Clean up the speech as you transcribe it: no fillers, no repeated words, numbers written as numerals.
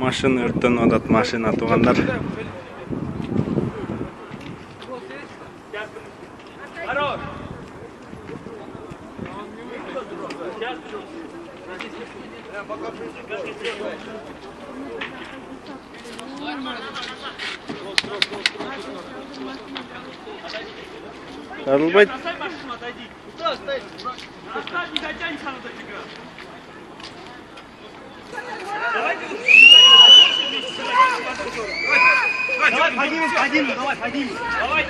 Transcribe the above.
Машина өрттен атат, машина туғандар. Жарылбайды. Давай, поднимем, давай, поднимем. Давай.